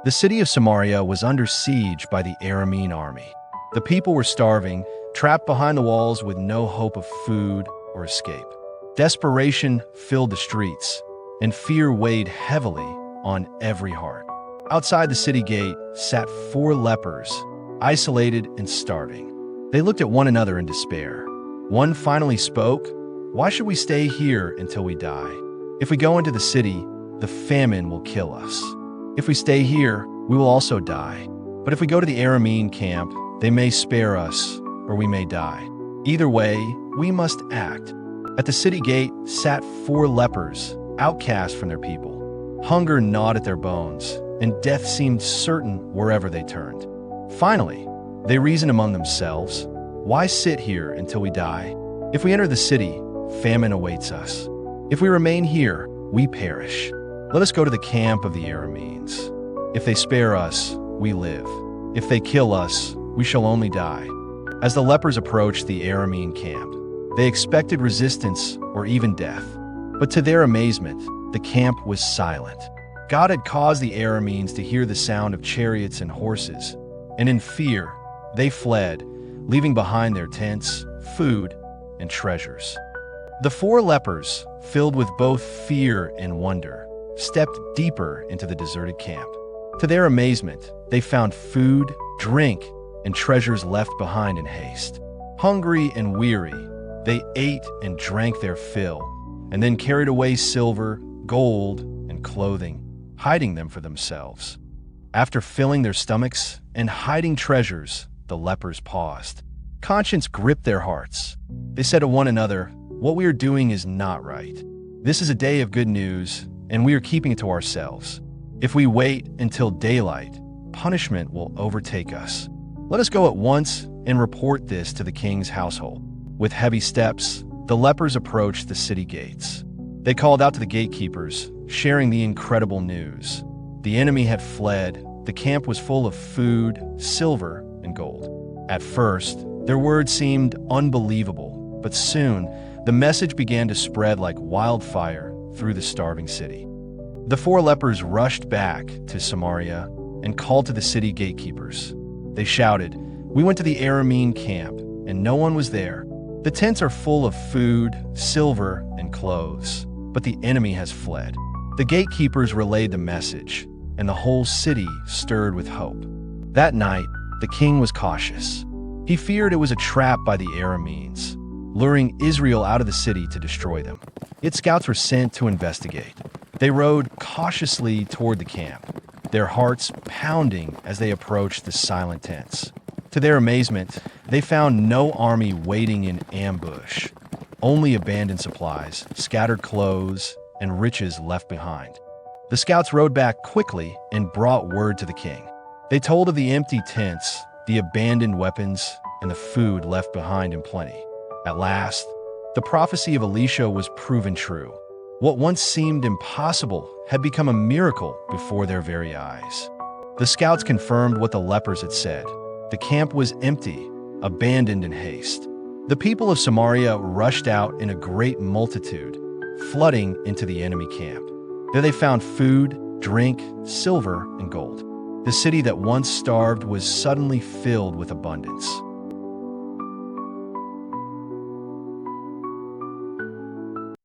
The city of Samaria was under siege by the Aramean army. The people were starving, trapped behind the walls with no hope of food or escape. Desperation filled the streets, and fear weighed heavily on every heart. Outside the city gate sat 4 lepers, isolated and starving. They looked at one another in despair. One finally spoke, "Why should we stay here until we die? If we go into the city, the famine will kill us. If we stay here, we will also die. But if we go to the Aramean camp, they may spare us, or we may die. Either way, we must act." At the city gate sat 4 lepers, outcast from their people. Hunger gnawed at their bones, and death seemed certain wherever they turned. Finally, they reasoned among themselves, "Why sit here until we die? If we enter the city, famine awaits us. If we remain here, we perish. Let us go to the camp of the Arameans. If they spare us, we live. If they kill us, we shall only die." As the lepers approached the Aramean camp, they expected resistance or even death. But to their amazement, the camp was silent. God had caused the Arameans to hear the sound of chariots and horses, and in fear, they fled, leaving behind their tents, food, and treasures. The 4 lepers, filled with both fear and wonder, stepped deeper into the deserted camp. To their amazement, they found food, drink, and treasures left behind in haste. Hungry and weary, they ate and drank their fill, and then carried away silver, gold, and clothing, hiding them for themselves. After filling their stomachs and hiding treasures, the lepers paused. Conscience gripped their hearts. They said to one another, "What we are doing is not right. This is a day of good news, and we are keeping it to ourselves. If we wait until daylight, punishment will overtake us. Let us go at once and report this to the king's household." With heavy steps, the lepers approached the city gates. They called out to the gatekeepers, sharing the incredible news. The enemy had fled. The camp was full of food, silver, and gold. At first, their words seemed unbelievable, but soon, the message began to spread like wildfire through the starving city. The 4 lepers rushed back to Samaria and called to the city gatekeepers. They shouted, "We went to the Aramean camp, and no one was there. The tents are full of food, silver, and clothes, but the enemy has fled." The gatekeepers relayed the message, and the whole city stirred with hope. That night, the king was cautious. He feared it was a trap by the Arameans, luring Israel out of the city to destroy them. Its scouts were sent to investigate. They rode cautiously toward the camp, their hearts pounding as they approached the silent tents. To their amazement, they found no army waiting in ambush, only abandoned supplies, scattered clothes, and riches left behind. The scouts rode back quickly and brought word to the king. They told of the empty tents, the abandoned weapons, and the food left behind in plenty. At last, the prophecy of Elisha was proven true. What once seemed impossible had become a miracle before their very eyes. The scouts confirmed what the lepers had said. The camp was empty, abandoned in haste. The people of Samaria rushed out in a great multitude, flooding into the enemy camp. There they found food, drink, silver, and gold. The city that once starved was suddenly filled with abundance.